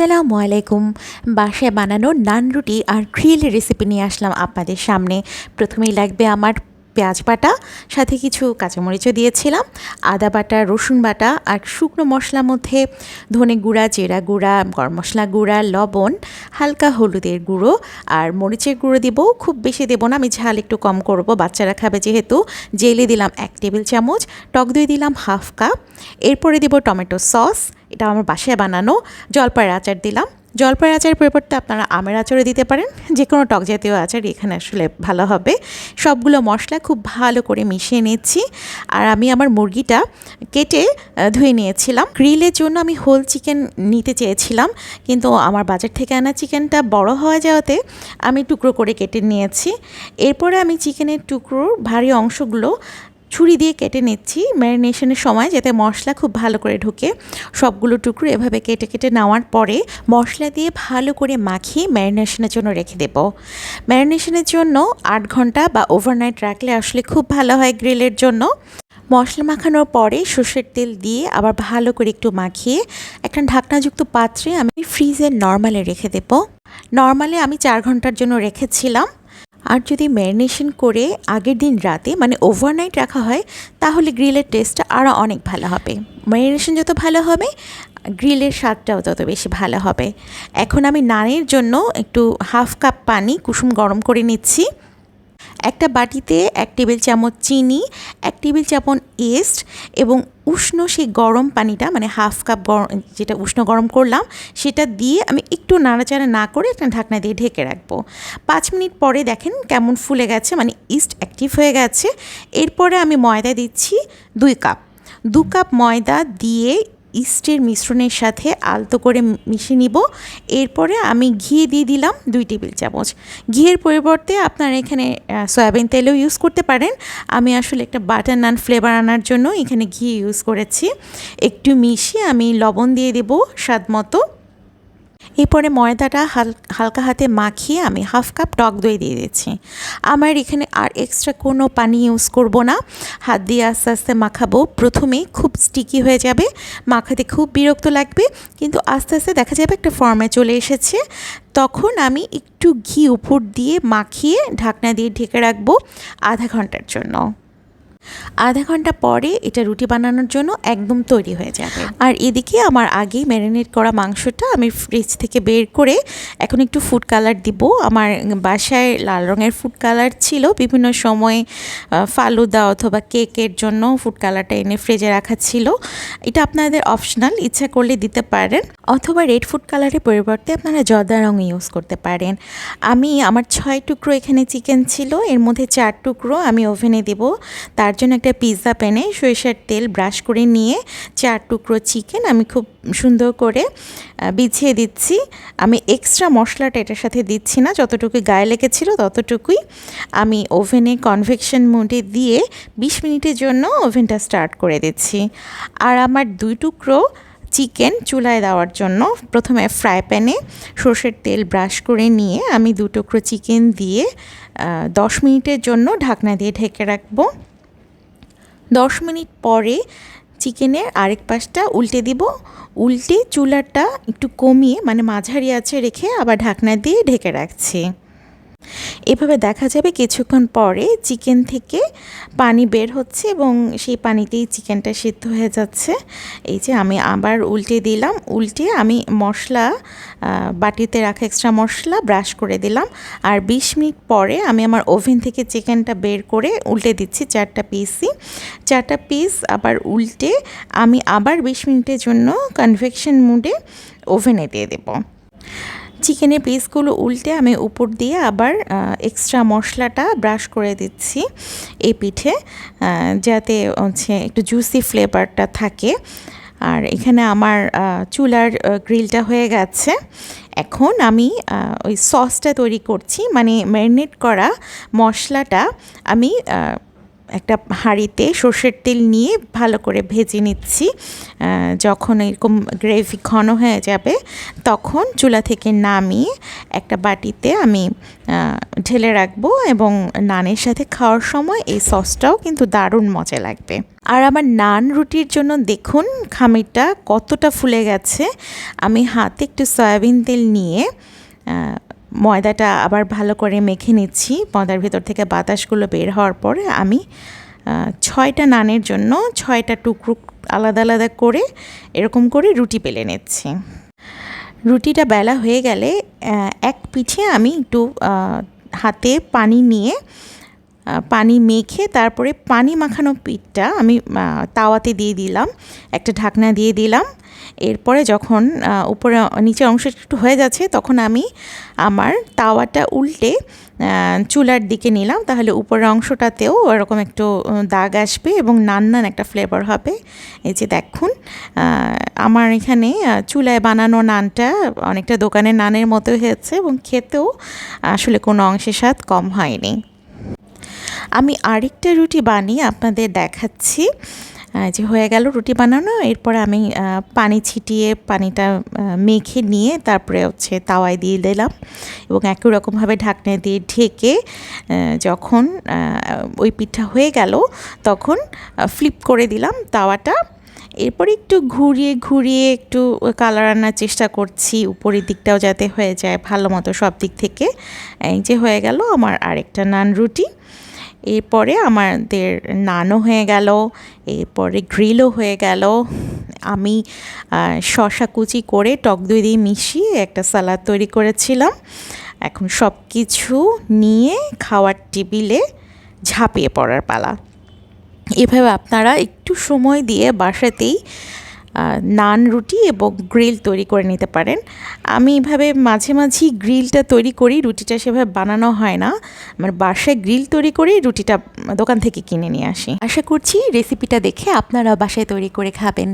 আসসালামু আলাইকুম। বাসায় বানানো নান রুটি আর গ্রিল রেসিপি নিয়ে আসলাম আপনাদের সামনে। প্রথমেই লাগবে আমার পেঁয়াজ বাটা, সাথে কিছু কাঁচামরিচও দিয়েছিলাম, আদা বাটা, রসুন বাটা, আর শুকনো মশলার মধ্যে ধনে গুঁড়া, জিরা গুঁড়া, গরম মশলা গুঁড়া, লবণ, হালকা হলুদের গুঁড়ো আর মরিচের গুঁড়ো দিব। খুব বেশি দেবো না, আমি ঝাল একটু কম করব, বাচ্চারা খাবে যেহেতু। জেলে দিলাম 1 টেবিল চামচ, টক দই দিলাম 1/2 কাপ। এরপরে দিব টমেটো সস, এটা আমার বাসায় বানানো। জলপাইয়ের আচার দিলাম। জলপাইয়ের আচারের পরিবর্তে আপনারা আমের আচারও দিতে পারেন, যে কোনো টক জাতীয় আচার এখানে আসলে ভালো হবে। সবগুলো মশলা খুব ভালো করে মিশিয়ে নিচ্ছি। আর আমি আমার মুরগিটা কেটে ধুয়ে নিয়েছিলাম। গ্রিলের জন্য আমি হোল চিকেন নিতে চেয়েছিলাম, কিন্তু আমার বাজার থেকে আনা চিকেনটা বড় হয়ে যাওয়াতে আমি টুকরো করে কেটে নিয়েছি। এরপরে আমি চিকেনের টুকরোর ভারী অংশগুলো ছুরি দিয়ে কেটে নিচ্ছি ম্যারিনেশনের সময়, যাতে মশলা খুব ভালো করে ঢুকে। সবগুলো টুকরো এভাবে কেটে কেটে নেওয়ার পরে মশলা দিয়ে ভালো করে মাখিয়ে ম্যারিনেশনের জন্য রেখে দেব। ম্যারিনেশনের জন্য 8 ঘন্টা বা ওভারনাইট রাখলে আসলে খুব ভালো হয় গ্রিলের জন্য। মশলা মাখানোর পরে সর্ষের তেল দিয়ে আবার ভালো করে একটু মাখিয়ে একটা ঢাকনাযুক্ত পাত্রে আমি ফ্রিজে নর্মালে রেখে দেব। নর্মালে আমি 4 ঘন্টার জন্য রেখেছিলাম। আর যদি ম্যারিনেশন করে আগের দিন রাতে মানে ওভারনাইট রাখা হয়, তাহলে গ্রিলের টেস্টটা আরও অনেক ভালো হবে। ম্যারিনেশন যত ভালো হবে, গ্রিলের স্বাদটাও তত বেশি ভালো হবে। এখন আমি নানের জন্য একটু 1/2 কাপ পানি কুসুম গরম করে নিচ্ছি। একটা বাটিতে 1 টেবিল চামচ চিনি, 1 টেবিল চামচ ইস্ট এবং উষ্ণ সেই গরম পানিটা মানে 1/2 কাপ যেটা উষ্ণ গরম করলাম, সেটা দিয়ে আমি একটু নাড়াচাড়া না করে একটা ঢাকনা দিয়ে ঢেকে রাখবো। 5 মিনিট পরে দেখেন কেমন ফুলে গেছে, মানে ইস্ট অ্যাক্টিভ হয়ে গেছে। এরপরে আমি ময়দা দিচ্ছি 2 কাপ। 2 কাপ ময়দা দিয়ে ইস্টের মিশ্রণের সাথে আলতো করে মিশিয়ে নিব। এরপরে আমি ঘি দিয়ে দিলাম 2 টেবিল চামচ। ঘিয়ের পরিবর্তে আপনারা এখানে সয়াবিন তেলও ইউজ করতে পারেন। আমি আসলে একটা বাটার নান ফ্লেভার আনার জন্য এখানে ঘি ইউজ করেছি। একটু মিশিয়ে আমি লবণ দিয়ে দেব স্বাদ মতো। এরপরে ময়দাটা হালকা হাতে মাখিয়ে আমি 1/2 কাপ টক দই দিয়ে দিচ্ছি। আমার এখানে আর এক্সট্রা কোনো পানি ইউজ করব না, হাত দিয়ে আস্তে আস্তে মাখাবো। প্রথমেই খুব স্টিকি হয়ে যাবে, মাখাতে খুব বিরক্ত লাগবে, কিন্তু আস্তে আস্তে দেখা যাবে একটা ফর্মে চলে এসেছে। তখন আমি একটু ঘি উপর দিয়ে মাখিয়ে ঢাকনা দিয়ে ঢেকে রাখবো আধা ঘন্টার জন্য। আধা ঘন্টা পরে এটা রুটি বানানোর জন্য একদম তৈরি হয়ে যাবে। আর এদিকে আমার আগেই ম্যারিনেট করা মাংসটা আমি ফ্রিজ থেকে বের করে এখন একটু ফুড কালার দিব। আমার বাসায় লাল রঙের ফুড কালার ছিল, বিভিন্ন সময় ফালুদা অথবা কেকের জন্য ফুড কালারটা এনে ফ্রিজে রাখা ছিল। এটা আপনাদের অপশনাল, ইচ্ছা করলে দিতে পারেন, অথবা রেড ফুড কালারের পরিবর্তে আপনারা জর্দা রঙ ইউজ করতে পারেন। আমার 6 টুকরো এখানে চিকেন ছিল, এর মধ্যে 4 টুকরো আমি ওভেনে দেব। তার জন্য একটা পিৎজা প্যানে সরিষার তেল ব্রাশ করে নিয়ে 4 টুকরো চিকেন আমি খুব সুন্দর করে বিছিয়ে দিচ্ছি। আমি এক্সট্রা মশলাটা এটার সাথে দিচ্ছি না, যতটুকু গায়ে লেগেছিল ততটুকুই আমি ওভেনে কনভেকশন মোডে দিয়ে 20 মিনিটের জন্য ওভেনটা স্টার্ট করে দিচ্ছি। আর আমার 2 টুকরো চিকেন চুলায় দেওয়ার জন্য প্রথমে ফ্রাই প্যানে সর্ষের তেল ব্রাশ করে নিয়ে আমি 2 টুকরো চিকেন দিয়ে 10 মিনিটের জন্য ঢাকনা দিয়ে ঢেকে রাখবো। 10 মিনিট পরে চিকেনের আরেক পাশটা উল্টে দিব। উল্টে চুলাটা একটু কমিয়ে মানে মাঝারি আঁচে রেখে আবার ঢাকনা দিয়ে ঢেকে রাখছি। এভাবে দেখা যাবে কিছুক্ষণ পরে চিকেন থেকে পানি বের হচ্ছে এবং সেই পানিতেই চিকেনটা সিদ্ধ হয়ে যাচ্ছে। এই যে আমি আবার উল্টে দিলাম, উল্টে আমি মশলা বাটিতে রাখা এক্সট্রা মশলা ব্রাশ করে দিলাম। আর 20 মিনিট পরে আমি আমার ওভেন থেকে চিকেনটা বের করে উল্টে দিচ্ছি 4টা পিসই। 4টা পিস আবার উল্টে আমি আবার 20 মিনিটের জন্য কনভেকশন মোডে ওভেনে দিয়ে দেবো। চিকেনের পিসগুলো উল্টে আমি উপর দিয়ে আবার এক্সট্রা মশলাটা ব্রাশ করে দিচ্ছি এই পিঠে, যাতে হচ্ছে একটু জুসি ফ্লেভারটা থাকে। আর এখানে আমার চুলার গ্রিলটা হয়ে গেছে। এখন আমি ওই সসটা তৈরি করছি, মানে ম্যারিনেট করা মশলাটা আমি একটা হাঁড়িতে সর্ষের তেল নিয়ে ভালো করে ভেজে নিচ্ছি। যখন এরকম গ্রেভি ঘন হয়ে যাবে তখন চুলা থেকে নামিয়ে একটা বাটিতে আমি ঢেলে রাখবো এবং নানের সাথে খাওয়ার সময় এই সসটাও কিন্তু দারুণ মজা লাগবে। আর আমার নান রুটির জন্য দেখুন খামিরটা কতটা ফুলে গেছে। আমি হাতে একটু সয়াবিন তেল নিয়ে ময়দাটা আবার ভালো করে মেখে নিচ্ছি। ময়দার ভেতর থেকে বাতাসগুলো বের হওয়ার পরে আমি 6টা নানের জন্য 6টা টুকরো আলাদা আলাদা করে এরকম করে রুটি বেলে নিচ্ছি। রুটিটা বেলা হয়ে গেলে এক পিঠে আমি একটু হাতে পানি নিয়ে পানি মেখে তারপরে পানি মাখানো পিঠটা আমি তাওয়াতে দিয়ে দিলাম, একটা ঢাকনা দিয়ে দিলাম। এরপরে যখন উপরে নিচের অংশ একটু হয়ে যাচ্ছে তখন আমি আমার তাওয়াটা উল্টে চুলার দিকে নিলাম, তাহলে উপরের অংশটাতেও এরকম একটু দাগ আসবে এবং নান নান একটা ফ্লেভার হবে। এই যে দেখুন আমার এখানে চুলায় বানানো নানটা অনেকটা দোকানের নানের মতো হয়েছে এবং খেতেও আসলে কোনো অংশে স্বাদ কম হয়নি। আমি আরেকটা রুটি বানিয়ে আপনাদের দেখাচ্ছি। যে হয়ে গেল রুটি বানানো, এরপরে আমি পানি ছিটিয়ে পানিটা মেখে নিয়ে তারপরে হচ্ছে তাওয়ায় দিয়ে দিলাম এবং একই রকমভাবে ঢাকনা দিয়ে ঢেকে যখন ওই পিঠা হয়ে গেল তখন ফ্লিপ করে দিলাম তাওয়াটা। এরপর একটু ঘুরিয়ে ঘুরিয়ে একটু কালার আনার চেষ্টা করছি, উপরের দিকটাও যাতে হয়ে যায় ভালো মতো সব দিক থেকে। এই যে হয়ে গেল আমার আরেকটা নান রুটি। এরপরে আমাদের নানও হয়ে গেল, এরপরে গ্রিলও হয়ে গেল। আমি শসা কুচি করে টক দই দিয়ে মিশিয়ে একটা সালাদ তৈরি করেছিলাম। এখন সব কিছু নিয়ে খাওয়ার টেবিলে ঝাঁপিয়ে পড়ার পালা। এভাবে আপনারা একটু সময় দিয়ে বাসাতেই নান রুটি এবং গ্রিল তৈরি করে নিতে পারেন। আমি এভাবে মাঝে মাঝেই গ্রিলটা তৈরি করি, রুটিটা সেভাবে বানানো হয় না। আমার বাসায় গ্রিল তৈরি করে রুটিটা দোকান থেকে কিনে নিয়ে আসি। আশা করছি রেসিপিটা দেখে আপনারা বাসায় তৈরি করে খাবেন।